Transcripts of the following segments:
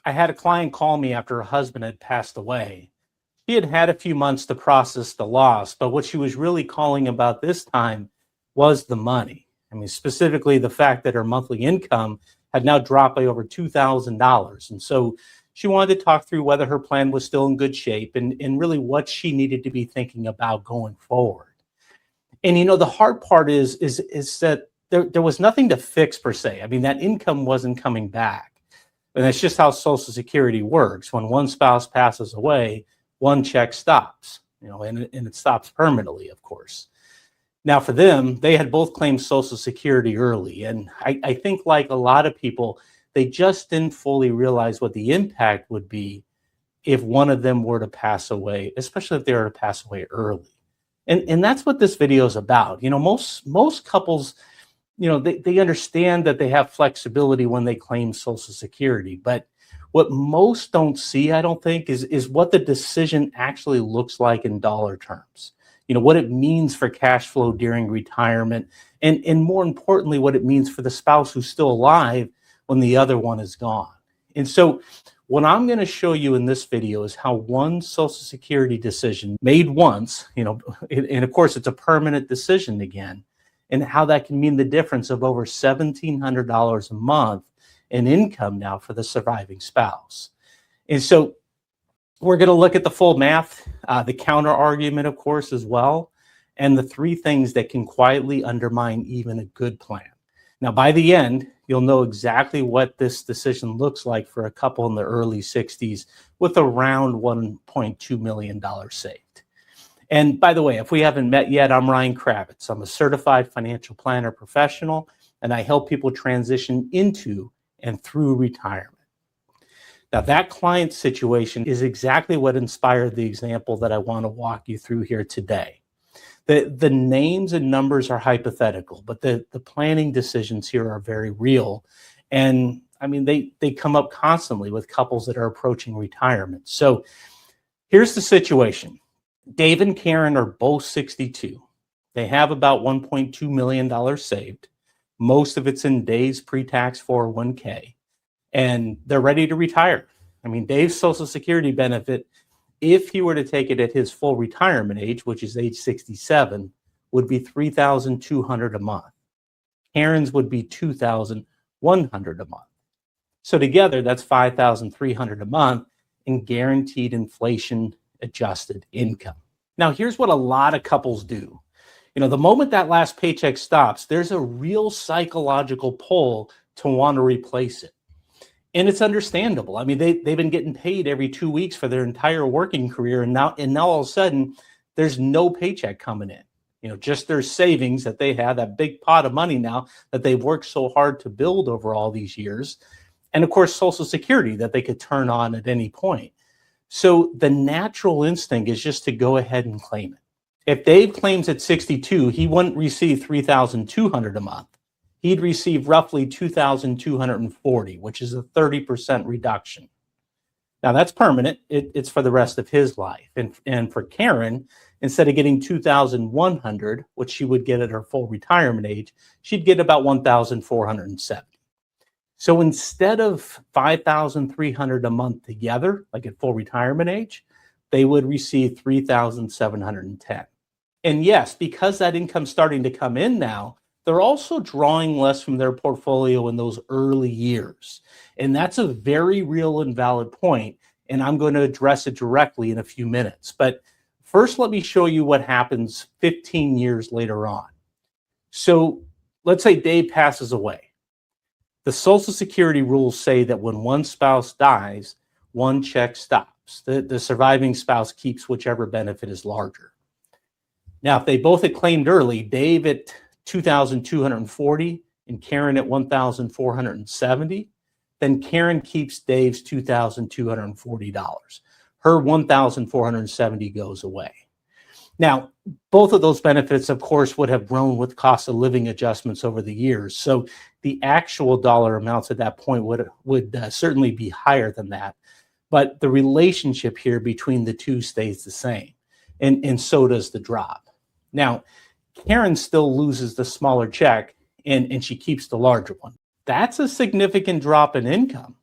I had a client call me after her husband had passed away. She had had a few months to process the loss, but what she was really calling about this time was the money. I mean, specifically the fact that her monthly income had now dropped by over $2,000. And so she wanted to talk through whether her plan was still in good shape and really what she needed to be thinking about going forward. And the hard part is that there was nothing to fix per se. I mean, that income wasn't coming back. And that's just how Social Security works. When one spouse passes away, one check stops, and it stops permanently, of course. Now, for them, they had both claimed Social Security early. And I think, like a lot of people, they just didn't fully realize what the impact would be if one of them were to pass away, especially if they were to pass away early. And that's what this video is about. Most couples, they understand that they have flexibility when they claim Social Security. But what most don't see, I don't think, is what the decision actually looks like in dollar terms. What it means for cash flow during retirement, and more importantly, what it means for the spouse who's still alive when the other one is gone. And so what I'm going to show you in this video is how one Social Security decision made once, and of course it's a permanent decision again, and how that can mean the difference of over $1,700 a month in income now for the surviving spouse. And so we're going to look at the full math, the counter argument, of course, as well, and the three things that can quietly undermine even a good plan. Now, by the end, you'll know exactly what this decision looks like for a couple in the early 60s with around $1.2 million saved. And by the way, if we haven't met yet, I'm Ryan Kravitz. I'm a certified financial planner professional, and I help people transition into and through retirement. Now, that client situation is exactly what inspired the example that I want to walk you through here today. The names and numbers are hypothetical, but the planning decisions here are very real. And I mean, they come up constantly with couples that are approaching retirement. So here's the situation. Dave and Karen are both 62. They have about $1.2 million saved. Most of it's in Dave's pre-tax 401k. And they're ready to retire. I mean, Dave's Social Security benefit, if he were to take it at his full retirement age, which is age 67, would be $3,200 a month. Karen's would be $2,100 a month. So together, that's $5,300 a month in guaranteed inflation-adjusted income. Now, here's what a lot of couples do. The moment that last paycheck stops, there's a real psychological pull to want to replace it. And it's understandable. I mean, they've been getting paid every 2 weeks for their entire working career. And now all of a sudden, there's no paycheck coming in. Just their savings that they have, that big pot of money now that they've worked so hard to build over all these years. And of course, Social Security that they could turn on at any point. So the natural instinct is just to go ahead and claim it. If Dave claims at 62, he wouldn't receive $3,200 a month. He'd receive roughly $2,240, which is a 30% reduction. Now that's permanent. It's for the rest of his life. And for Karen, instead of getting $2,100, which she would get at her full retirement age, she'd get about $1,470. So instead of $5,300 a month together, like at full retirement age, they would receive $3,710. And yes, because that income's starting to come in now, they're also drawing less from their portfolio in those early years. And that's a very real and valid point, and I'm going to address it directly in a few minutes. But first, let me show you what happens 15 years later on. So let's say Dave passes away. The Social Security rules say that when one spouse dies, one check stops. The surviving spouse keeps whichever benefit is larger. Now, if they both had claimed early, Dave at $2,240 and Karen at $1,470, then Karen keeps Dave's $2,240. Her $1,470 goes away. Now, both of those benefits, of course, would have grown with cost of living adjustments over the years. So the actual dollar amounts at that point would certainly be higher than that. But the relationship here between the two stays the same. And so does the drop. Now, Karen still loses the smaller check and she keeps the larger one. That's a significant drop in income.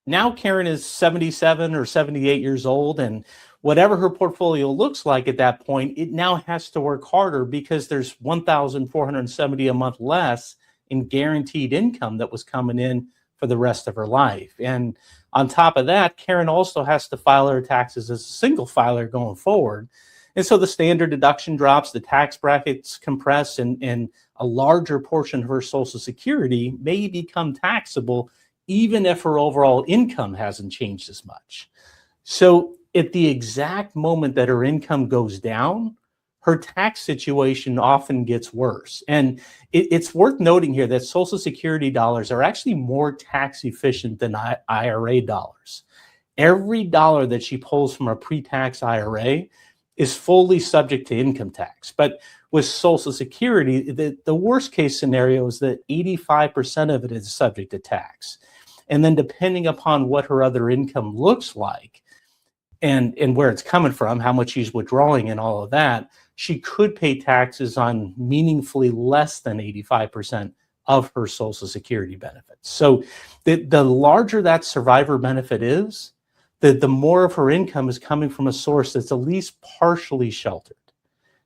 Now Karen is 77 or 78 years old, and whatever her portfolio looks like at that point, it now has to work harder because there's 1,470 a month less in guaranteed income that was coming in for the rest of her life. And on top of that, Karen also has to file her taxes as a single filer going forward. And so the standard deduction drops, the tax brackets compress, and a larger portion of her Social Security may become taxable even if her overall income hasn't changed as much. So at the exact moment that her income goes down, her tax situation often gets worse. And it's worth noting here that Social Security dollars are actually more tax efficient than IRA dollars. Every dollar that she pulls from a pre-tax IRA is fully subject to income tax. But with Social Security, the worst case scenario is that 85% of it is subject to tax. And then depending upon what her other income looks like and where it's coming from, how much she's withdrawing and all of that, she could pay taxes on meaningfully less than 85% of her Social Security benefits. So the larger that survivor benefit is, the more of her income is coming from a source that's at least partially sheltered.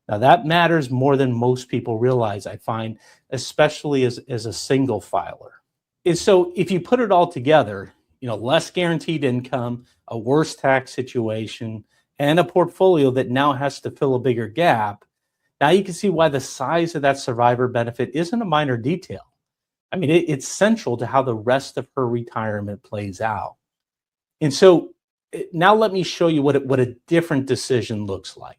Now that matters more than most people realize, I find, especially as a single filer. And so if you put it all together, less guaranteed income, a worse tax situation, and a portfolio that now has to fill a bigger gap, now you can see why the size of that survivor benefit isn't a minor detail. I mean, it's central to how the rest of her retirement plays out. And so now let me show you what a different decision looks like.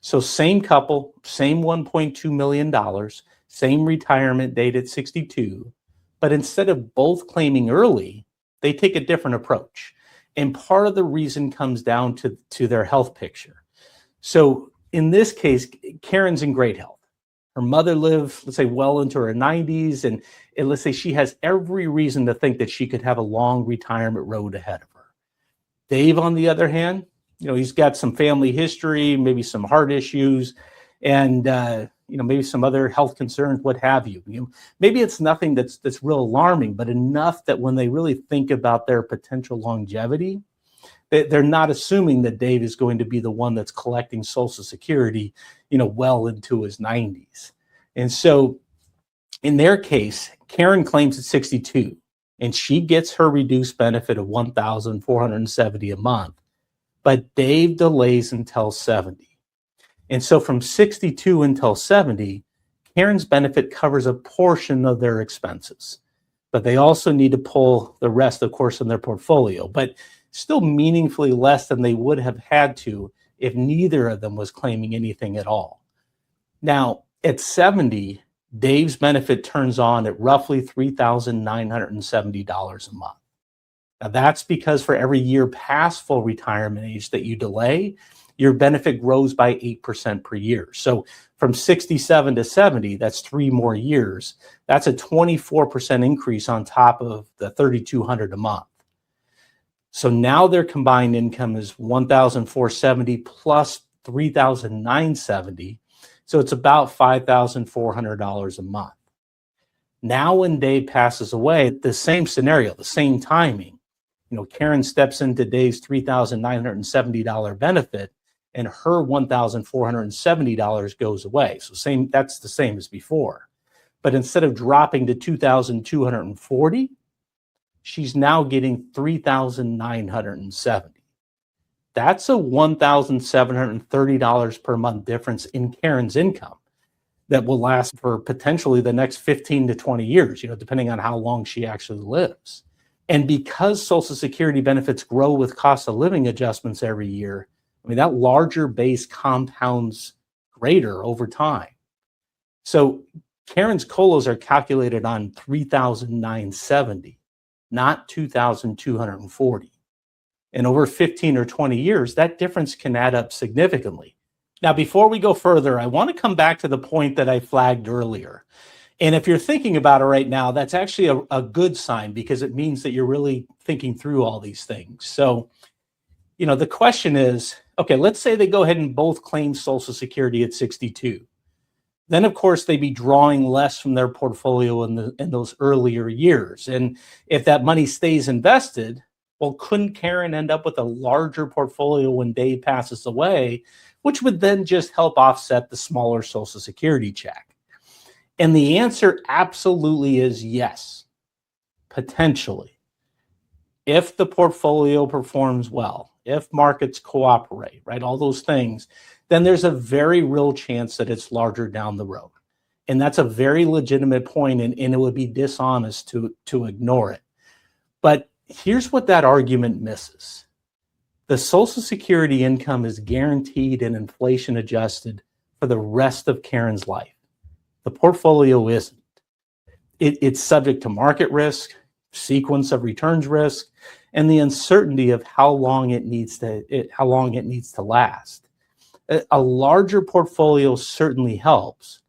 So same couple, same $1.2 million, same retirement date at 62, but instead of both claiming early, they take a different approach. And part of the reason comes down to their health picture. So in this case, Karen's in great health. Her mother lived, let's say, well into her 90s, and let's say she has every reason to think that she could have a long retirement road ahead of her. Dave, on the other hand, he's got some family history, maybe some heart issues, and maybe some other health concerns, what have you. Maybe it's nothing that's real alarming, but enough that when they really think about their potential longevity, they're not assuming that Dave is going to be the one that's collecting Social Security, well into his 90s. And so in their case, Karen claims at 62, and she gets her reduced benefit of $1,470 a month, but Dave delays until 70. And so from 62 until 70, Karen's benefit covers a portion of their expenses, but they also need to pull the rest, of course, in their portfolio, but still meaningfully less than they would have had to if neither of them was claiming anything at all. Now, at 70, Dave's benefit turns on at roughly $3,970 a month. Now, that's because for every year past full retirement age that you delay, your benefit grows by 8% per year. So from 67 to 70, that's 3 more years. That's a 24% increase on top of the $3,200 a month. So now their combined income is $1,470 plus $3,970. So it's about $5,400 a month. Now when Dave passes away, the same scenario, the same timing, Karen steps into Dave's $3,970 benefit and her $1,470 goes away. So that's the same as before. But instead of dropping to $2,240, she's now getting $3,970. That's a $1,730 per month difference in Karen's income that will last for potentially the next 15 to 20 years, depending on how long she actually lives. And because Social Security benefits grow with cost of living adjustments every year, that larger base compounds greater over time. So Karen's COLAs are calculated on $3,970, not $2,240. And over 15 or 20 years, that difference can add up significantly. Now, before we go further, I want to come back to the point that I flagged earlier. And if you're thinking about it right now, that's actually a good sign because it means that you're really thinking through all these things. So, the question is, okay, let's say they go ahead and both claim Social Security at 62. Then, of course, they'd be drawing less from their portfolio in those earlier years. And if that money stays invested, Well, couldn't Karen end up with a larger portfolio when Dave passes away, which would then just help offset the smaller Social Security check? And the answer absolutely is yes, potentially. If the portfolio performs well, if markets cooperate, right, all those things, then there's a very real chance that it's larger down the road. And that's a very legitimate point, and it would be dishonest to ignore it. But here's what that argument misses. The Social Security income is guaranteed and inflation adjusted for the rest of Karen's life. The portfolio isn't. It's subject to market risk, sequence of returns risk, and the uncertainty of how long it needs to last. A larger portfolio certainly helps,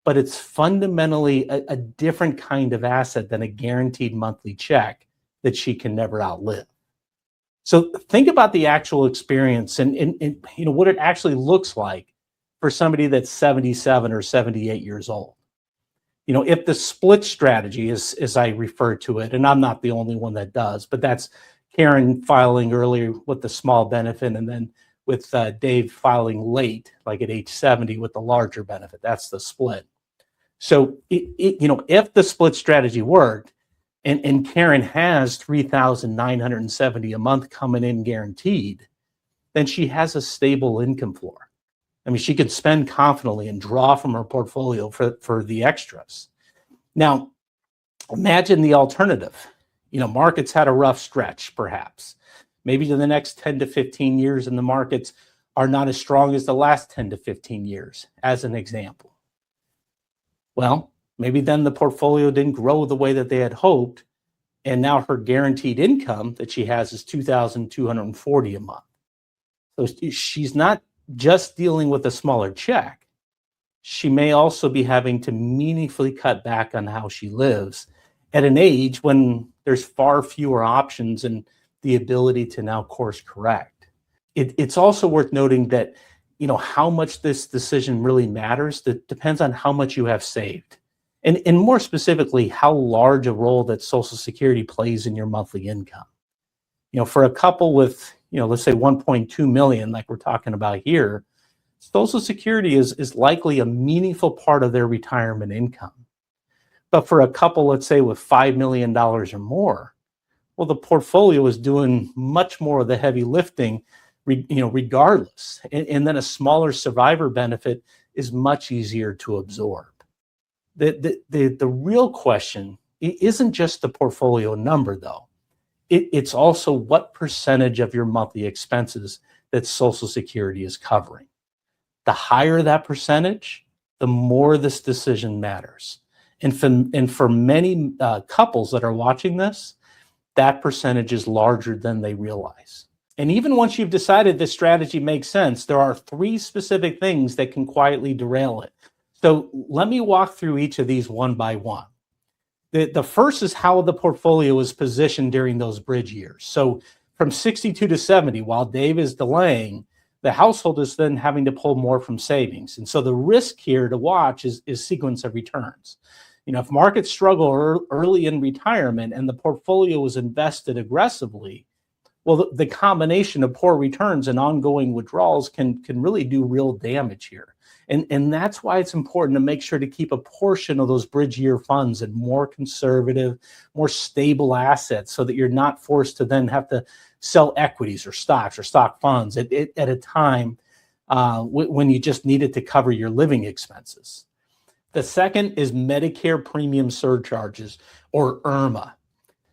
but it's fundamentally a different kind of asset than a guaranteed monthly check that she can never outlive. So think about the actual experience and what it actually looks like for somebody that's 77 or 78 years old. If the split strategy is, as I refer to it, and I'm not the only one that does, but that's Karen filing earlier with the small benefit, and then with Dave filing late, like at age 70 with the larger benefit. That's the split. So, if the split strategy worked, and Karen has $3,970 a month coming in guaranteed, then she has a stable income floor. I mean, she could spend confidently and draw from her portfolio for the extras. Now, imagine the alternative. Markets had a rough stretch, perhaps. Maybe the next 10 to 15 years in the markets are not as strong as the last 10 to 15 years, as an example. Well, maybe then the portfolio didn't grow the way that they had hoped, and now her guaranteed income that she has is $2,240 a month. So she's not just dealing with a smaller check. She may also be having to meaningfully cut back on how she lives at an age when there's far fewer options and the ability to now course correct. It's also worth noting that how much this decision really matters, that depends on how much you have saved. And more specifically, how large a role that Social Security plays in your monthly income. For a couple with, let's say 1.2 million, like we're talking about here, Social Security is likely a meaningful part of their retirement income. But for a couple, let's say with $5 million or more, well, the portfolio is doing much more of the heavy lifting, regardless. And then a smaller survivor benefit is much easier to absorb. The real question isn't just the portfolio number, though. It's also what percentage of your monthly expenses that Social Security is covering. The higher that percentage, the more this decision matters. And for many couples that are watching this, that percentage is larger than they realize. And even once you've decided this strategy makes sense, there are 3 specific things that can quietly derail it. So let me walk through each of these one by one. The first is how the portfolio is positioned during those bridge years. So from 62 to 70, while Dave is delaying, the household is then having to pull more from savings. And so the risk here to watch is sequence of returns. If markets struggle early in retirement and the portfolio is invested aggressively, well, the combination of poor returns and ongoing withdrawals can really do real damage here. And that's why it's important to make sure to keep a portion of those bridge year funds in more conservative, more stable assets so that you're not forced to then have to sell equities or stocks or stock funds at a time when you just need it to cover your living expenses. The second is Medicare premium surcharges, or IRMA.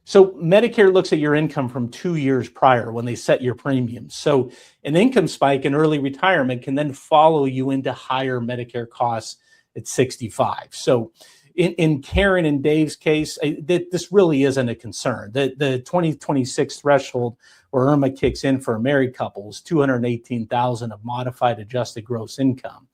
So Medicare looks at your income from 2 years prior when they set your premiums. So an income spike in early retirement can then follow you into higher Medicare costs at 65. So in Karen and Dave's case, this really isn't a concern. The 2026 threshold where IRMA kicks in for a married couple is $218,000 of modified adjusted gross income.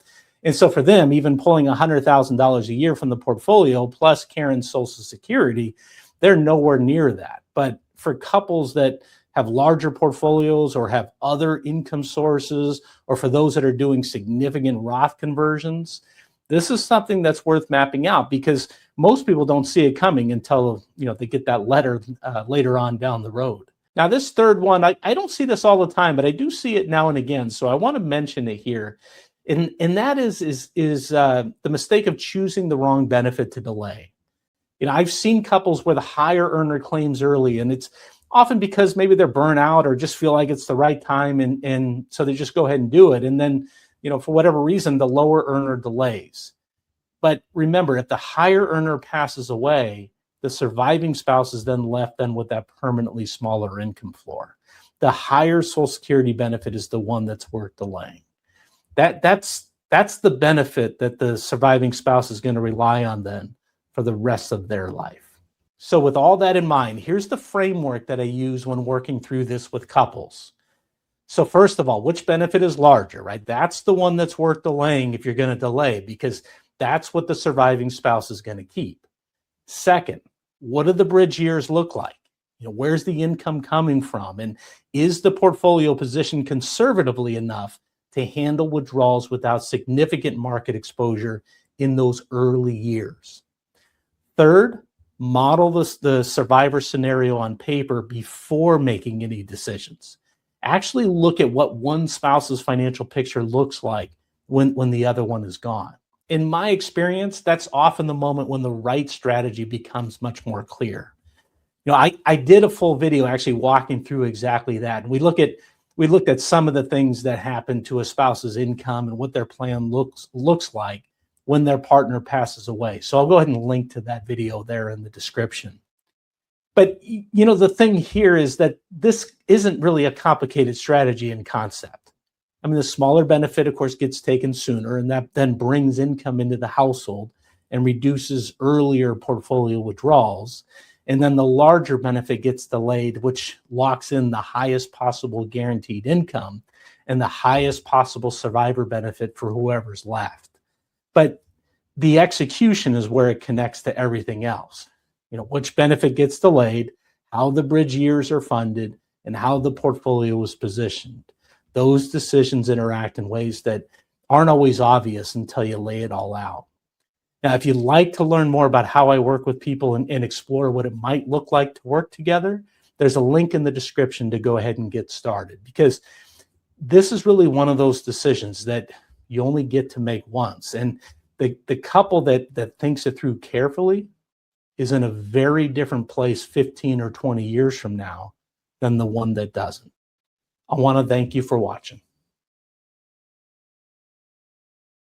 And so for them, even pulling $100,000 a year from the portfolio plus Karen's Social Security, they're nowhere near that. But for couples that have larger portfolios or have other income sources, or for those that are doing significant Roth conversions, this is something that's worth mapping out, because most people don't see it coming until they get that letter later on down the road. Now, this third one, I don't see this all the time, but I do see it now and again. So I want to mention it here. And that is the mistake of choosing the wrong benefit to delay. I've seen couples where the higher earner claims early, and it's often because maybe they're burnt out or just feel like it's the right time. And so they just go ahead and do it. And then, for whatever reason, the lower earner delays. But remember, if the higher earner passes away, the surviving spouse is then left then with that permanently smaller income floor. The higher Social Security benefit is the one that's worth delaying. That's the benefit that the surviving spouse is going to rely on then for the rest of their life. So with all that in mind, here's the framework that I use when working through this with couples. So first of all, which benefit is larger, right? That's the one that's worth delaying if you're going to delay, because that's what the surviving spouse is going to keep. Second, what do the bridge years look like? Where's the income coming from? And is the portfolio positioned conservatively enough to handle withdrawals without significant market exposure in those early years? Third, model the survivor scenario on paper before making any decisions. Actually look at what one spouse's financial picture looks like when the other one is gone. In my experience, that's often the moment when the right strategy becomes much more clear. I did a full video actually walking through exactly that. We looked at some of the things that happen to a spouse's income and what their plan looks like when their partner passes away. So I'll go ahead and link to that video there in the description. But the thing here is that this isn't really a complicated strategy and concept. I mean, the smaller benefit, of course, gets taken sooner, and that then brings income into the household and reduces earlier portfolio withdrawals. And then the larger benefit gets delayed, which locks in the highest possible guaranteed income and the highest possible survivor benefit for whoever's left. But the execution is where it connects to everything else. Which benefit gets delayed, how the bridge years are funded, and how the portfolio is positioned. Those decisions interact in ways that aren't always obvious until you lay it all out. Now, if you'd like to learn more about how I work with people and explore what it might look like to work together, there's a link in the description to go ahead and get started, because this is really one of those decisions that you only get to make once. And the couple that thinks it through carefully is in a very different place 15 or 20 years from now than the one that doesn't. I want to thank you for watching.